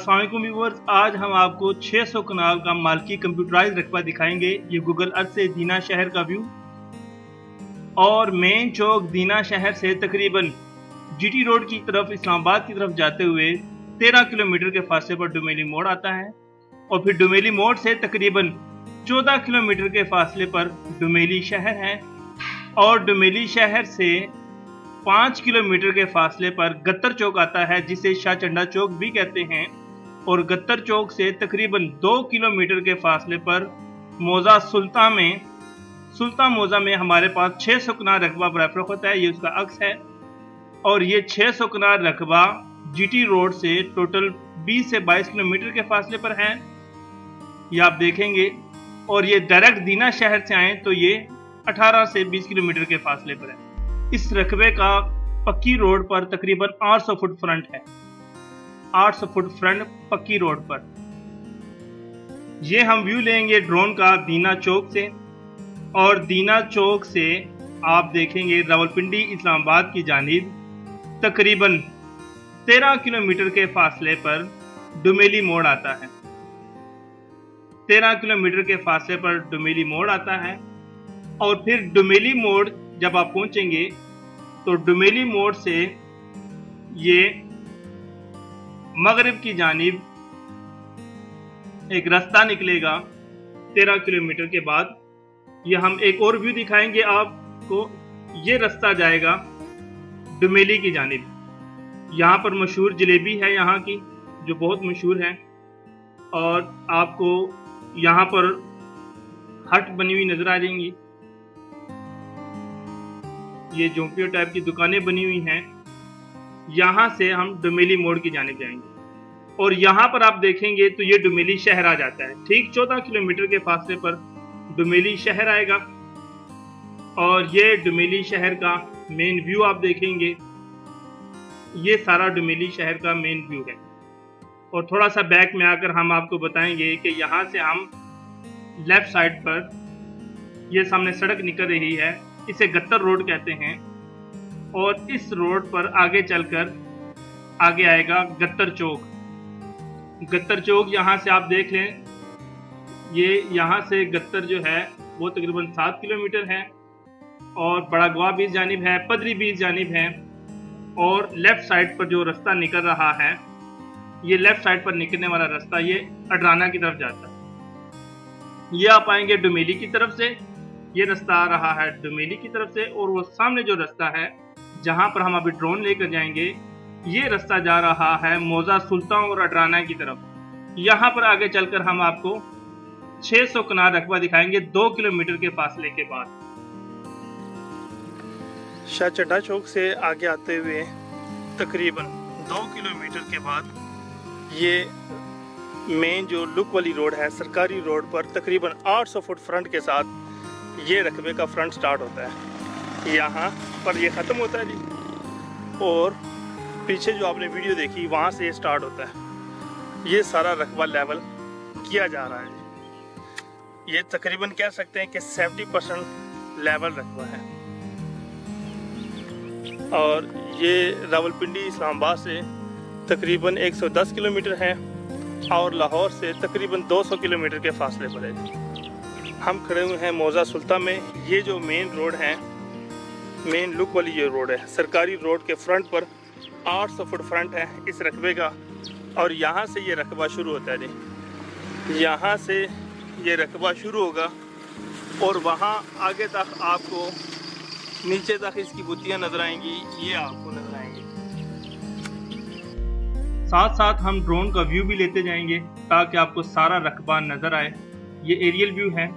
अस्सलाम वालेकुम व्यूअर्स, आज हम आपको 600 कनाल का मालकी कंप्यूटराइज रकबा दिखाएंगे। ये गूगल अर्थ से दीना शहर का व्यू और मेन चौक दीना शहर से तकरीबन जीटी रोड की तरफ इस्लामाबाद की तरफ जाते हुए 13 किलोमीटर के फासले पर डुमेली मोड़ आता है और फिर डुमेली मोड़ से तकरीबन 14 किलोमीटर के फासले पर डुमेली शहर है और डुमेली शहर से 5 किलोमीटर के फासले पर गत्तर चौक आता है, जिसे शाह चंदा चौक भी कहते हैं। और गत्तर चौक से तकरीबन 2 किलोमीटर के फासले पर मौजा सुल्तान मौजा में हमारे पास 600 कनाल रकबा बराबर होता है। ये उसका अक्स है और ये 600 कनाल रकबा जीटी रोड से टोटल 20 से 22 किलोमीटर के फासले पर है, ये आप देखेंगे। और ये डायरेक्ट दीना शहर से आए तो ये 18 से 20 किलोमीटर के फासले पर है। इस रकबे का पक्की रोड पर तकरीबन 800 फुट फ्रंट है, 800 फुट फ्रंट पक्की रोड पर। ये हम व्यू लेंगे ड्रोन का दीना चौक से और दीना चौक से आप देखेंगे रावलपिंडी इस्लामाबाद की जानिब तकरीबन 13 किलोमीटर के फासले पर डुमेली मोड़ आता है। 13 किलोमीटर के फासले पर डुमेली मोड़ आता है और फिर डुमेली मोड़ जब आप पहुंचेंगे तो डुमेली मोड़ से ये मगरिब की जानिब एक रास्ता निकलेगा 13 किलोमीटर के बाद। ये हम एक और व्यू दिखाएंगे आपको। ये रास्ता जाएगा डुमेली की जानिब। यहाँ पर मशहूर जलेबी है यहाँ की, जो बहुत मशहूर है और आपको यहाँ पर हट बनी हुई नजर आ जाएंगी। ये झोंपड़ियों टाइप की दुकानें बनी हुई हैं। यहाँ से हम डुमेली मोड़ की जानिब जाएंगे और यहाँ पर आप देखेंगे तो ये डुमेली शहर आ जाता है। ठीक 14 किलोमीटर के फासले पर डुमेली शहर आएगा और ये डुमेली शहर का मेन व्यू आप देखेंगे। ये सारा डुमेली शहर का मेन व्यू है। और थोड़ा सा बैक में आकर हम आपको बताएंगे कि यहाँ से हम लेफ्ट साइड पर ये सामने सड़क निकल रही है, इसे गत्तर रोड कहते हैं। और इस रोड पर आगे चलकर आगे आएगा गत्तर चौक। गत्तर चौक यहाँ से आप देख लें, ये यहाँ से गत्तर जो है वो तकरीबन 7 किलोमीटर है और बड़ा गवा भी इस जानिब है, पदरी भी इस जानिब है। और लेफ्ट साइड पर जो रास्ता निकल रहा है, ये लेफ्ट साइड पर निकलने वाला रास्ता ये अडराना की तरफ जाता है। ये आप आएंगे डुमेली की तरफ से, ये रास्ता आ रहा है डुमेली की तरफ से। और वो सामने जो रास्ता है जहां पर हम अभी ड्रोन लेकर जाएंगे, ये रास्ता जा रहा है मौजा सुल्तान और अडराना की तरफ। यहाँ पर आगे चलकर हम आपको 600 कनाल रकबा दिखाएंगे 2 किलोमीटर के फासले के बाद। शाह चड्ढा चौक से आगे आते हुए तकरीबन 2 किलोमीटर के बाद ये मेन जो लुक वाली रोड है, सरकारी रोड पर तकरीबन 800 फुट फ्रंट के साथ ये रकबे का फ्रंट स्टार्ट होता है। यहाँ पर ये ख़त्म होता है जी और पीछे जो आपने वीडियो देखी वहाँ से ये स्टार्ट होता है। ये सारा रकबा लेवल किया जा रहा है जी। ये तकरीबन कह सकते हैं कि 70% लेवल रकबा है। और ये रावलपिंडी इस्लामाबाद से तकरीबन 110 किलोमीटर है और लाहौर से तकरीबन 200 किलोमीटर के फासले पर है जी। हम खड़े हुए हैं मौजा सुल्तान में। ये जो मेन रोड है, मेन लुक वाली ये रोड है, सरकारी रोड के फ्रंट पर 800 फुट फ्रंट है इस रकबे का। और यहाँ से ये रकबा शुरू होता है जी। यहाँ से ये रकबा शुरू होगा और वहाँ आगे तक आपको नीचे तक इसकी बुतियाँ नजर आएंगी, ये आपको नजर आएंगी। साथ साथ हम ड्रोन का व्यू भी लेते जाएंगे ताकि आपको सारा रकबा नजर आए। ये एरियल व्यू है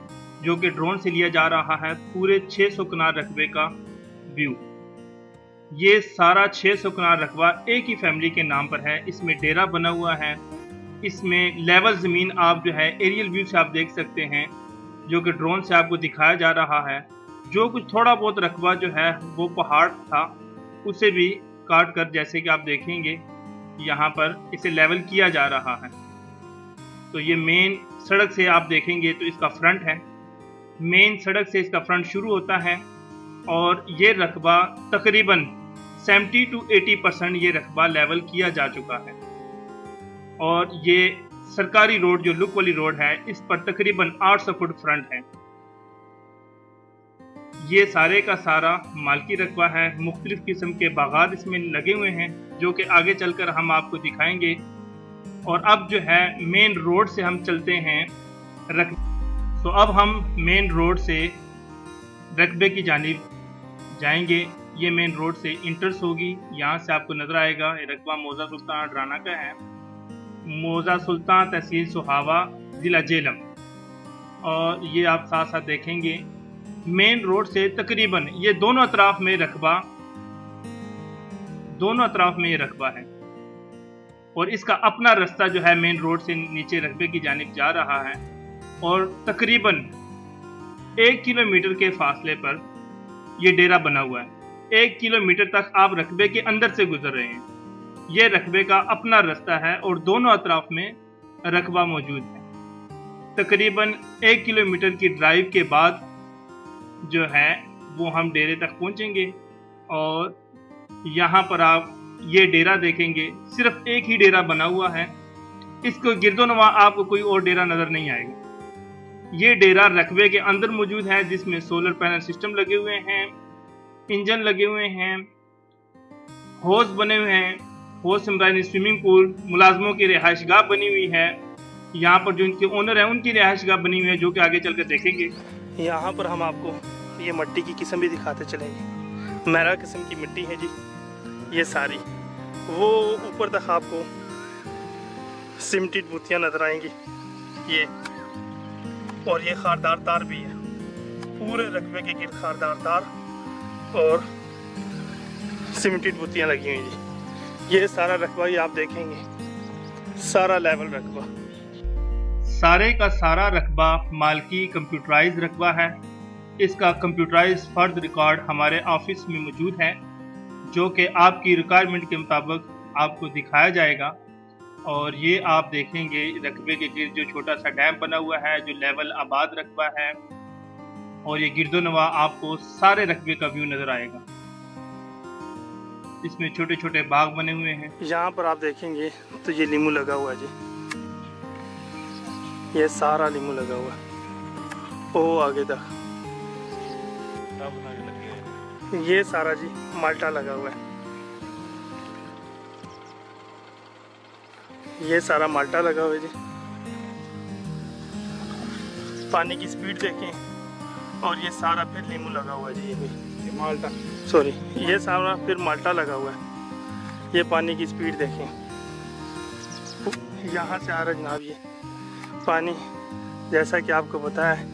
जो कि ड्रोन से लिया जा रहा है, पूरे 600 कनाल रकबे का व्यू। ये सारा 600 कनाल रकबा एक ही फैमिली के नाम पर है। इसमें डेरा बना हुआ है, इसमें लेवल ज़मीन आप जो है एरियल व्यू से आप देख सकते हैं, जो कि ड्रोन से आपको दिखाया जा रहा है। जो कुछ थोड़ा बहुत रकबा जो है वो पहाड़ था, उसे भी काट कर जैसे कि आप देखेंगे यहाँ पर इसे लेवल किया जा रहा है। तो ये मेन सड़क से आप देखेंगे तो इसका फ्रंट है, मेन सड़क से इसका फ्रंट शुरू होता है और ये रकबा तकरीबन 70 to 80% ये रकबा लेवल किया जा चुका है। और ये सरकारी रोड जो लुक वाली रोड है, इस पर तकरीबन 800 फुट फ्रंट है। ये सारे का सारा मालकी रकबा है। मुख्तलिफ किस्म के बागात इसमें लगे हुए हैं जो कि आगे चलकर हम आपको दिखाएंगे। और अब जो है मेन रोड से हम चलते हैं तो अब हम मेन रोड से रकबे की जानिब जाएंगे। ये मेन रोड से इंटर्स होगी। यहाँ से आपको नज़र आएगा ये रकबा मौजा सुल्तान अडराना का है। मौजा सुल्तान तहसील सुहावा ज़िला झेलम। और ये आप साथ साथ देखेंगे मेन रोड से तकरीबन ये दोनों अतराफ में ये रकबा है। और इसका अपना रास्ता जो है मेन रोड से नीचे रकबे की जानिब जा रहा है। और तकरीबन 1 किलोमीटर के फासले पर ये डेरा बना हुआ है। 1 किलोमीटर तक आप रकबे के अंदर से गुजर रहे हैं। ये रकबे का अपना रास्ता है और दोनों अतराफ में रकबा मौजूद है। तकरीबन 1 किलोमीटर की ड्राइव के बाद जो है वो हम डेरे तक पहुंचेंगे। और यहाँ पर आप ये डेरा देखेंगे, सिर्फ एक ही डेरा बना हुआ है। इसको गिरदोनवा आपको कोई और डेरा नज़र नहीं आएगा। ये डेरा रकबे के अंदर मौजूद है जिसमें सोलर पैनल सिस्टम लगे हुए हैं, इंजन लगे हुए हैं, हौज बने हुए हैं, हौज सिमरानी स्विमिंग पूल, मुलाजमों की रिहाइशगाह बनी हुई है। यहाँ पर जो इनके ओनर हैं उनकी रिहाइशगाह बनी हुई है जो कि आगे चलकर देखेंगे। यहाँ पर हम आपको ये मिट्टी की किस्म भी दिखाते चलेंगे। मैरा किस्म की मिट्टी है जी ये सारी। वो ऊपर तक आपको सीमेंटेड बूतियाँ नजर आएंगी ये। और ये खारदार तार भी है, पूरे रकबे के गिर्द खारदार तार और सीमेंटेड बूतियाँ लगी हुई जी। ये सारा रकबा ही आप देखेंगे, सारा लेवल रकबा। सारे का सारा रकबा मालकी कंप्यूटराइज रकबा है। इसका कंप्यूटराइज फर्द रिकॉर्ड हमारे ऑफिस में मौजूद है जो कि आपकी रिक्वायरमेंट के मुताबिक आपको दिखाया जाएगा। और ये आप देखेंगे रकबे के गिर्द जो छोटा सा डैम बना हुआ है जो लेवल आबाद रकबा है। और ये गिरदोनवा आपको सारे रकबे का व्यू नज़र आएगा। इसमें छोटे छोटे बाग बने हुए हैं। यहाँ पर आप देखेंगे तो ये लीमू लगा हुआ है जी, ये सारा लीमू लगा हुआ है ओ आगे तक। ये सारा जी माल्टा लगा हुआ है, ये सारा माल्टा लगा हुआ है जी। पानी की स्पीड देखें। और ये सारा फिर लीमू लगा हुआ है जी। ये भी माल्टा, सॉरी ये सारा फिर माल्टा लगा हुआ है। ये पानी की स्पीड देखें, यहाँ से आ रहा जनाब ये पानी। जैसा कि आपको पता है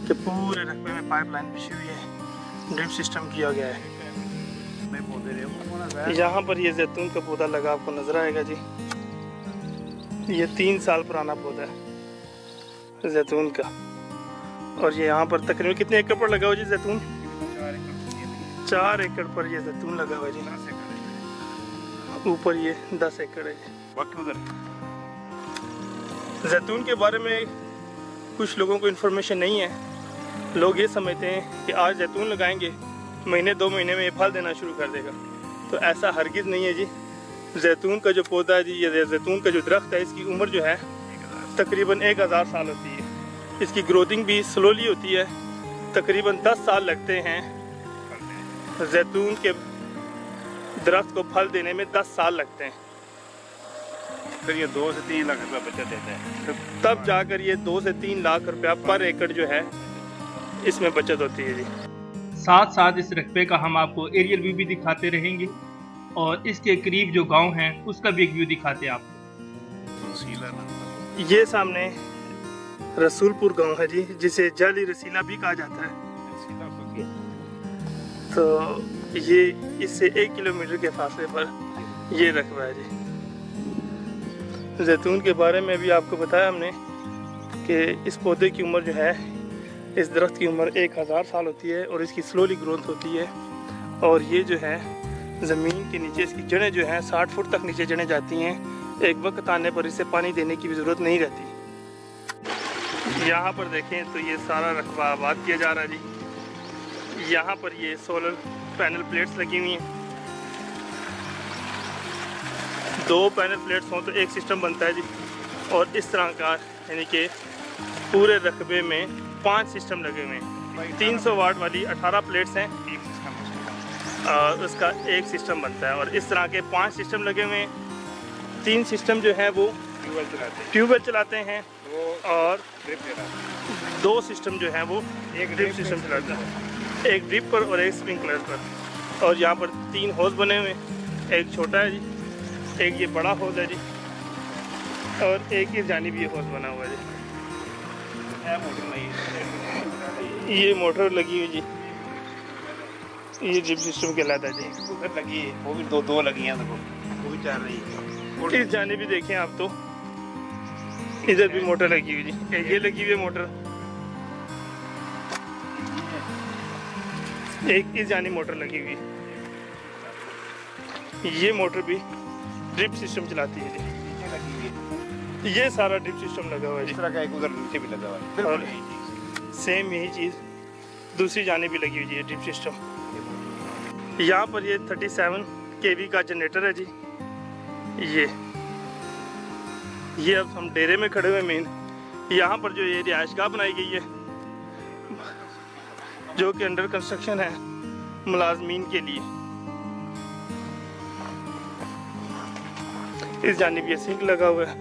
कि पूरे रकबे में पाइपलाइन बिछी हुई है, ड्रिप सिस्टम किया गया है। यहाँ पर ये जैतून का पौधा लगा आपको नजर आएगा जी। ये 3 साल पुराना पौधा है जैतून का। और ये यहाँ पर तकरीबन कितने एकड़ पर लगा हुआ जी जैतून? 4 एकड़ पर ये जैतून लगा हुआ जी। ऊपर ये 10 एकड़ है जी। जैतून के बारे में कुछ लोगों को इन्फॉर्मेशन नहीं है। लोग ये समझते हैं कि आज जैतून लगाएंगे, महीने 2 महीने में ये फल देना शुरू कर देगा। तो ऐसा हरगिज़ नहीं है जी। जैतून का जो पौधा है जी, ये जैतून का जो दरख्त है, इसकी उम्र जो है तकरीबन 1000 साल होती है। इसकी ग्रोथिंग भी स्लोली होती है। तकरीबन 10 साल लगते हैं जैतून के दरख्त को फल देने में, 10 साल लगते हैं। फिर ये 2 से 3 लाख रुपया बचत देते हैं। तब जाकर ये 2 से 3 लाख रुपया पर एकड़ जो है इसमें बचत होती है जी। साथ साथ इस रकबे का हम आपको एरियल व्यू भी दिखाते रहेंगे और इसके करीब जो गांव हैं उसका भी एक व्यू दिखाते हैं आपको। ये सामने रसूलपुर गांव है जी, जिसे जाली रसीला भी कहा जाता है। तो ये इससे 1 किलोमीटर के फासले पर ये रकबा है जी। जैतून के बारे में भी आपको बताया हमने कि इस पौधे की उम्र जो है, इस दरख्त की उम्र 1000 साल होती है और इसकी स्लोली ग्रोथ होती है। और ये जो है ज़मीन के नीचे इसकी जड़ें जो हैं 60 फुट तक नीचे जड़ें जाती हैं। एक वक्त आने पर इसे पानी देने की भी ज़रूरत नहीं रहती। यहाँ पर देखें तो ये सारा रकबा आबाद किया जा रहा है जी। यहाँ पर ये सोलर पैनल प्लेट्स लगी हुई हैं 2 पैनल प्लेट्स हों तो एक सिस्टम बनता है जी। और इस तरह का यानी कि पूरे रकबे में 5 सिस्टम लगे हुए हैं। 300 वाट वाली 18 प्लेट्स हैं और उसका एक सिस्टम बनता है। और इस तरह के 5 सिस्टम लगे हुए हैं। 3 सिस्टम जो है वो ट्यूबवेल चलाते हैं और 2 सिस्टम जो है वो एक ड्रिप सिस्टम चलाता है, एक ड्रिप पर और एक स्प्रिंकलर पर। और यहाँ पर 3 होज बने हुए हैं, एक छोटा है जी, एक ये बड़ा होज है जी, और एक इस जानिब ये होज बना हुआ है जी। ये मोटर लगी हुई जी, ये ड्रिप सिस्टम कहलाता है जी। लगी है वो भी दो लगी हैं, देखो वो भी चल रही है। इस जानिब भी देखें आप तो इधर भी मोटर लगी हुई जी, ये लगी हुई है मोटर, एक इस जानिब मोटर लगी हुई है। ये मोटर भी ड्रिप सिस्टम चलाती है जी। ये सारा ड्रिप सिस्टम लगा हुआ है जी। इस तरह का एक उधर नीचे भी लगा हुआ है और सेम यही चीज़ दूसरी जानिब भी लगी हुई है ड्रिप सिस्टम। यहाँ पर ये 37 kV का जनरेटर है जी। ये अब हम डेरे में खड़े हुए मेन, यहाँ पर जो ये रिहाइशगाह बनाई गई है जो कि अंडर कंस्ट्रक्शन है मुलाजमीन के लिए। इस जानिब ये सिंक लगा हुआ है,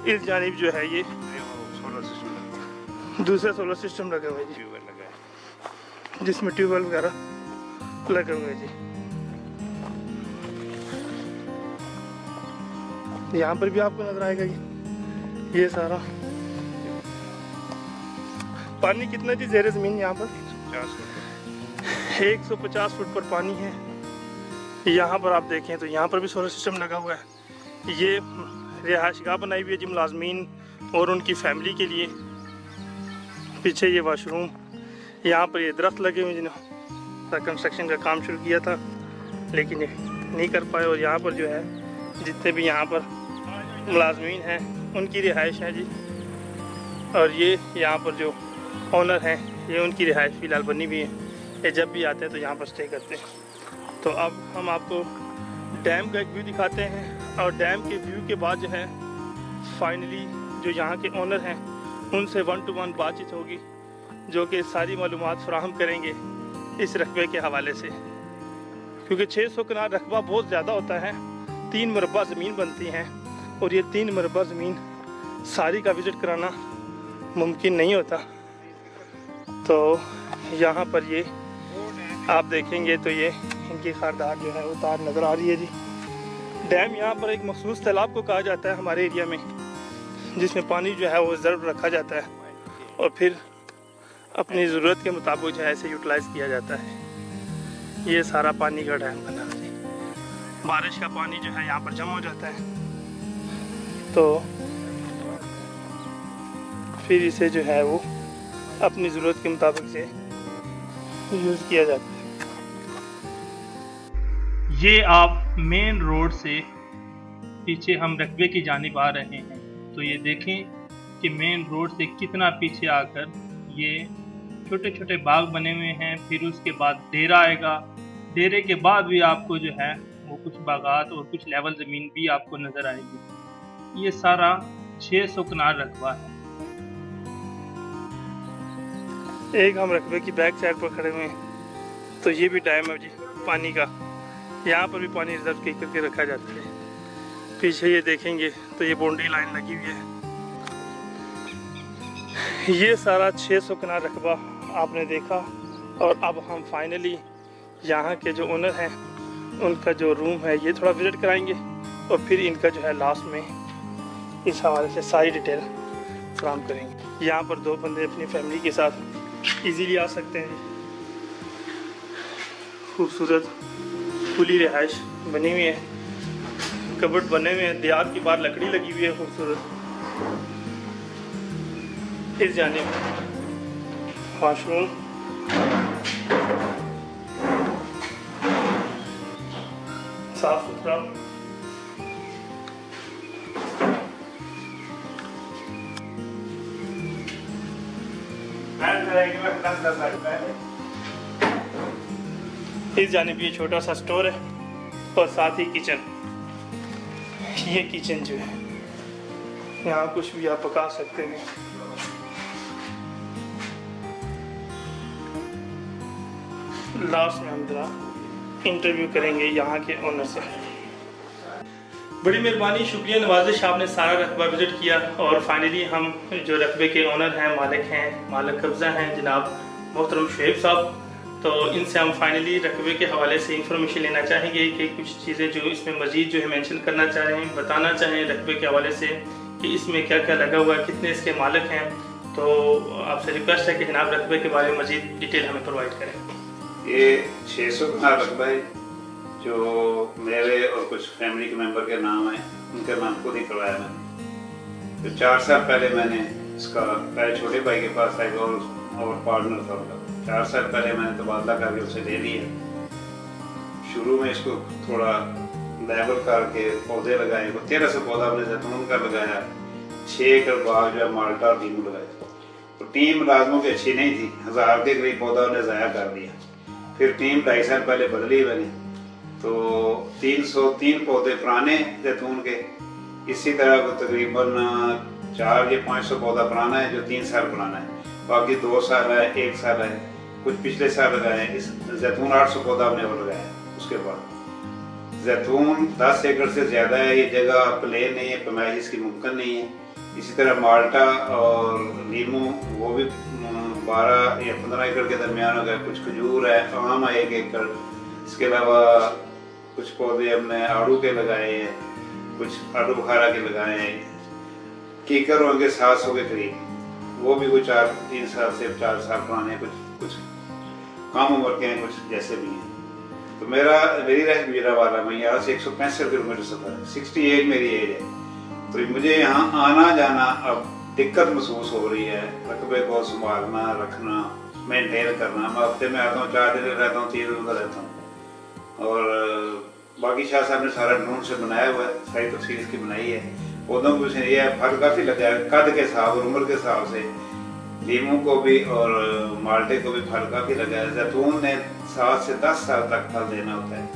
इस जानिब जो है ये सोलर सिस्टम, दूसरा सोलर सिस्टम लगा हुआ है जी, ट्यूबवेल लगा है जिसमें ट्यूबवेल वगैरह लगे हुए हैं जी। यहाँ पर भी आपको नजर आएगा ये सारा पानी कितना जी ज़ेरे ज़मीन यहाँ पर 150 फुट पर पानी है। यहाँ पर आप देखें तो यहाँ पर भी सोलर सिस्टम लगा हुआ है। ये रिहाइशगाह बनाई हुई है जी मुलाजमीन और उनकी फैमिली के लिए। पीछे ये वाशरूम, यहाँ पर ये दरख्त लगे हुए जिन्होंने कंस्ट्रक्शन का काम शुरू किया था लेकिन ये नहीं कर पाए। और यहाँ पर जो है जितने भी यहाँ पर मुलाजमीन हैं उनकी रिहाइश है जी। और ये यहाँ पर जो ओनर हैं ये उनकी रिहाइश फ़िलहाल बनी हुई है। ये जब भी आते हैं तो यहाँ पर स्टे करते हैं। तो अब हम आपको डैम का एक व्यू दिखाते हैं और डैम के व्यू के बाद जो है फाइनली जो यहाँ के ओनर हैं उनसे 1-to-1 बातचीत होगी जो कि सारी मालूमात फराहम करेंगे इस रकबे के हवाले से। क्योंकि 600 कनाल रकबा बहुत ज़्यादा होता है, 3 मुरब्बा ज़मीन बनती हैं और ये 3 मुरब्बा ज़मीन सारी का विज़िट कराना मुमकिन नहीं होता। तो यहाँ पर ये आप देखेंगे तो ये इनकी खारदार जो है वो तार नज़र आ रही है जी। डैम यहाँ पर एक मखसूस तालाब को कहा जाता है हमारे एरिया में, जिसमें पानी जो है वो रिजर्व रखा जाता है और फिर अपनी ज़रूरत के मुताबिक जो है इसे यूटिलाइज़ किया जाता है। ये सारा पानी का डैम बना है। बारिश का पानी जो है यहाँ पर जमा हो जाता है तो फिर इसे जो है वो अपनी ज़रूरत के मुताबिक से यूज़ किया जाता है। ये आप मेन रोड से पीछे हम रकबे की जानिब आ रहे हैं तो ये देखें कि मेन रोड से कितना पीछे आकर ये छोटे छोटे बाग बने हुए हैं। फिर उसके बाद डेरा आएगा, डेरे के बाद भी आपको जो है वो कुछ बागात और कुछ लेवल ज़मीन भी आपको नज़र आएगी। ये सारा 600 कनाल रकबा है। एक हम रकबे की बैक साइड पर खड़े हुए हैं तो ये भी डैम है जी पानी का, यहाँ पर भी पानी रिजर्व करके रखा जाता है। पीछे ये देखेंगे तो ये बाउंड्री लाइन लगी हुई है। ये सारा 600 कनाल रकबा आपने देखा और अब हम फाइनली यहाँ के जो ओनर हैं उनका जो रूम है ये थोड़ा विज़िट कराएंगे और फिर इनका जो है लास्ट में इस हवाले से सारी डिटेल फराहम करेंगे। यहाँ पर 2 बंदे अपनी फैमिली के साथ इजीली आ सकते हैं। खूबसूरत खुली रिहाइश बनी हुई है, कबर्ड बने हुए हैं, दीवार की बाहर लकड़ी लगी हुई है खूबसूरत। इस जानिब वाशरूम, साफ सुथरा, इस जानिब ये छोटा सा स्टोर है और साथ ही किचन। ये किचन जो है, यहाँ कुछ भी आप पका सकते हैं। लास्ट में हम जरा इंटरव्यू करेंगे यहाँ के ओनर से। बड़ी मेहरबानी, शुक्रिया नवाजिश, आपने सारा रकबा विजिट किया और फाइनली हम जो रकबे के ओनर हैं, मालिक कब्ज़ा हैं जनाब मोहतरम शुएब साहब, तो इनसे हम फाइनली रकबे के हवाले से इंफॉर्मेशन लेना चाहेंगे कि कुछ चीज़ें जो इसमें मज़ीद जो है मेंशन करना चाहें, बताना चाहें रकबे के हवाले से कि इसमें क्या क्या लगा हुआ है, कितने इसके मालिक हैं। तो आपसे रिक्वेस्ट है कि जनाब रकबे के बारे में मज़ीद डिटेल हमें प्रोवाइड करें। ये 600 कनाल रकबा है जो मेरे और कुछ फैमिली के मेंबर के नाम है, उनके नाम खुद ही करवाया मैंने। तो 4 साल पहले मैंने इसका पहले छोटे भाई के पास था और पार्टनर था उनका, 4 साल पहले मैंने तबादला करके उसे ले लिया। शुरू में इसको थोड़ा लेवल करके पौधे लगाए, 1300 पौधा अपने जैतून का लगाया, 6 एकड़ बाग जो है माल्टा और नींबू लगाया। तो टीम मुलाजमों की अच्छी नहीं थी, 1000 के करीब पौधा उन्हें ज़ाया कर दिया। फिर टीम 2.5 साल पहले बदली बनी, तो 303 पौधे पुराने जैतून के, इसी तरह को तकरीबन 400 या 500 पौधा पुराना है जो 3 साल पुराना है, बाकी 2 साल है, 1 साल है, कुछ पिछले साल लगाए। इस जैतून 800 पौधा हमने वो लगाया। उसके बाद जैतून 10 एकड़ से ज़्यादा है, ये जगह प्लेन नहीं है, पैमाइश इसकी मुमकिन नहीं है। इसी तरह माल्टा और नींबू वो भी 12 या 15 एकड़ के दरमियान हो गया। कुछ खजूर है, आम है 1 एकड़। इसके अलावा कुछ पौधे हमने आड़ू के लगाए हैं, कुछ आड़ू बुखारा के लगाए हैं। कीकर होंगे 700 के करीब, वो भी कुछ 3 साल से 4 साल पुराने, कुछ कम उम्र के हैं, कुछ जैसे भी हैं। तो मेरी रह मीरावाला में यहाँ से 165 किलोमीटर सफर है, 68 मेरी एज है। तो मुझे यहाँ आना जाना अब दिक्कत महसूस हो रही है, रकबे को संभालना, रखना, मेंटेन करना। मैं हफ्ते में आता हूँ, 4 दिन रहता हूँ, 3 दिन रहता हूँ। और बाकी शाह साहब ने सारा ड्रोन से बनाया हुआ है, सारी तफसील इसकी बनाई है। पौधों को ये है, फल काफ़ी लगा है कद के हिसाब और उम्र के हिसाब से। नींबू को भी और माल्टे को भी फल काफ़ी लगा है। जैतून ने 7 से 10 साल तक फल देना होता है,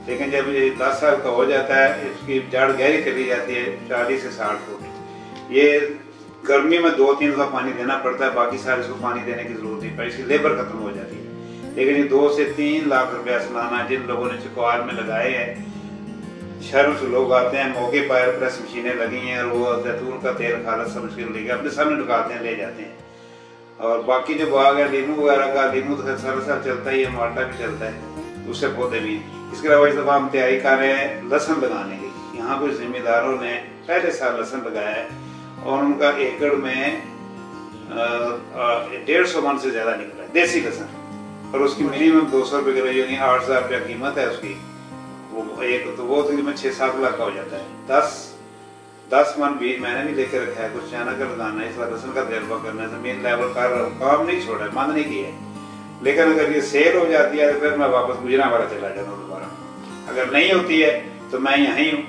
लेकिन जब ये 10 साल का हो जाता है, इसकी जड़ गहरी चली जाती है 40 से 60 फुट। ये गर्मी में 2-3 दफ़ा पानी देना पड़ता है, बाकी साल इसको पानी देने की जरूरत नहीं पड़ती, इसकी लेबर खत्म हो जाती है। लेकिन ये 2 से 3 लाख रुपया सालाना जिन लोगों ने चुकवाल में लगाए हैं, शहरों से लोग आते हैं, मौके पर प्रेस मशीनें लगी हैं और वो जैतून का तेल खालस समझ के लेके अपने सामने ढुकाते हैं, ले जाते हैं। और बाकी जो बाग है नींबू वगैरह का, नींबू तो सारा साल चलता ही है, माल्टा भी चलता है, दूसरे पौधे भी। इसके अलावा इस दफ़ा हम तैयारी कर रहे हैं लहसुन लगाने की। यहाँ कुछ जिम्मेदारों ने पहले साल लहसुन लगाया है और उनका एकड़ में 150 मन से ज़्यादा निकला है देसी लहसुन, और उसकी मिनिमम 200 रुपये किलो, यानी 8,000 रुपया कीमत है उसकी। वो एक तो वो तकरीबन 6-7 लाख का हो जाता है। 10 मन बीज मैंने भी लेके रखा है, कुछ चाना का लगाना है, इस बार लहसुन का तजर्बा करना है, जमीन लेवल कर रहा हूँ, काम नहीं छोड़ा है, बंद नहीं किया है। लेकिन अगर ये सेल हो जाती है तो फिर मैं वापस गुजरांवाला चला जाता हूँ दोबारा। अगर नहीं होती है तो मैं यहीं हूँ,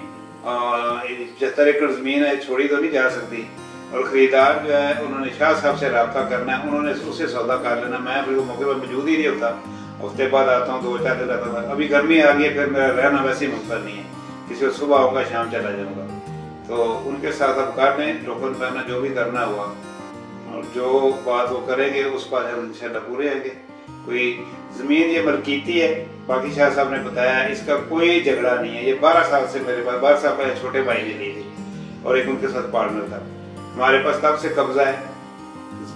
75 एकड़ ज़मीन है, छोड़ी तो नहीं जा सकती। और ख़रीदार जो है उन्होंने शाह साहब से रब्ता करना है, उन्होंने उससे सौदा कर लेना। मैं फिर मौके पर मौजूद ही नहीं होता, हफ्ते बाद आता हूँ, 2-4 दिन रहता था। अभी गर्मी आ गई है, फिर मेरा रहना वैसे ही मुमकिन नहीं है, किसी को सुबह आऊँगा शाम चला जाऊँगा। तो उनके साथ अब कर लें, टोकन करना जो भी करना हुआ, और जो बात वो करेंगे उस पर हम इंशाल्लाह पूरे आएंगे। कोई ज़मीन ये मलकीती है, बाकी शाह साहब ने बताया इसका कोई झगड़ा नहीं है। ये 12 साल से मेरे पास, 12 साल पहले छोटे भाई ने ली थी और एक उनके साथ पार्टनर था। हमारे पास तब से कब्जा है,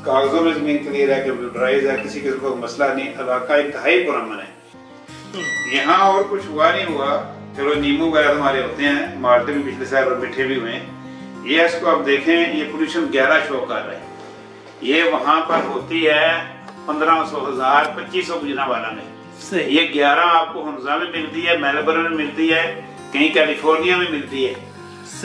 कागजों में ज़मीन क्लियर है, कंप्यूटराइज है, किसी किस्म का मसला नहीं। इलाका इंतहाई पुरअमन है। यहाँ और कुछ हुआ नहीं हुआ, चलो नींबू वगैरह हमारे होते हैं, माल्टे भी पिछले साल और मीठे भी हुए हैं। ये इसको आप देखें, ये पोल्यूशन 11 शो कर रहे हैं। ये वहाँ पर होती है 1500, 1000, 2500 गुजरांवाला में। ये 11 आपको हंजा में मिलती है, मेलबर्न में मिलती है, कहीं कैलिफोर्निया में मिलती है।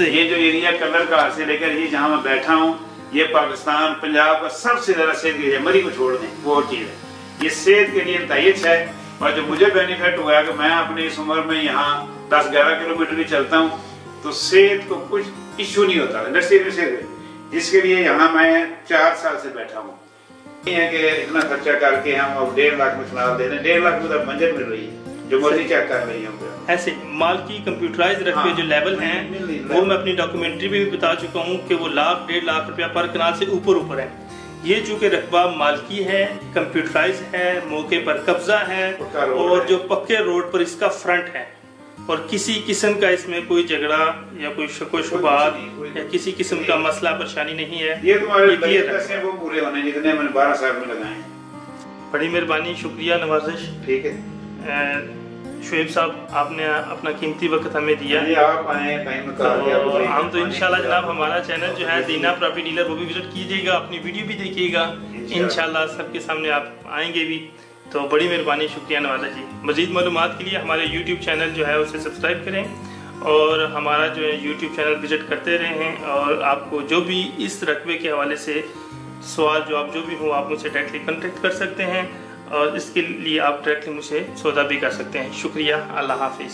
ये जो एरिया कलर का से लेकर ये जहाँ मैं बैठा हूँ, ये पाकिस्तान पंजाब का सबसे ज्यादा सेहत के लिए, मरी को छोड़ दें वो और चीज़ है। ये सेहत के लिए इंतहाई अच्छा है। और जो मुझे बेनिफिट हुआ है कि मैं अपनी इस उम्र में यहाँ 10-11 किलोमीटर भी चलता हूँ, तो सेहत को कुछ इशू नहीं होता इंडस्ट्री से, जिसके लिए यहाँ मैं 4 साल से बैठा हूँ। है कि इतना खर्चा करके हम अब 1.5 लाख में कनाल दे रहे हैं, 1.5 लाख में तो मंजर मिल रही है। जो मर्जी चेक कर रही है। ऐसे माल की कंप्यूटराइज रकबे जो लेवल हैं वो मैं अपनी डॉक्यूमेंट्री में भी बता चुका हूँ कि वो लाख 1.5 लाख रुपया पर कनाल से ऊपर है। ये चूँकि रकबा मालकी है, कंप्यूटराइज है, मौके पर कब्जा है और जो पक्के रोड पर इसका फ्रंट है और किसी किस्म का इसमें कोई झगड़ा या कोई शुबात या किसी किस्म का मसला परेशानी नहीं है। ये तुम्हारे पैसे वो पूरे होने जितने मैंने 12 साल में लगाए। बड़ी मेहरबानी, शुक्रिया, नवाजिश। ठीक है शुएब साहब, आपने अपना कीमती वक्त हमें दिया। आप आए टाइम निकाल हम तो इंशाल्लाह जनाब हमारा चैनल जो है दीना प्रॉपर्टी डीलर वो भी विजिट कीजिएगा, अपनी वीडियो भी देखिएगा इंशाल्लाह, सबके सामने आप आएंगे भी। तो बड़ी मेहरबानी, शुक्रिया नवाजा जी। मज़ीद मालूमात के लिए हमारे यूट्यूब चैनल जो है उसे सब्सक्राइब करें और हमारा जो है यूट्यूब चैनल विजिट करते रहें। और आपको जो भी इस रकबे के हवाले से सवाल जवाब जो भी हो आप मुझसे डायरेक्टली कॉन्टेक्ट कर सकते हैं और इसके लिए आप डायरेक्टली मुझे सौदा भी कर सकते हैं। शुक्रिया, अल्लाह हाफिज़।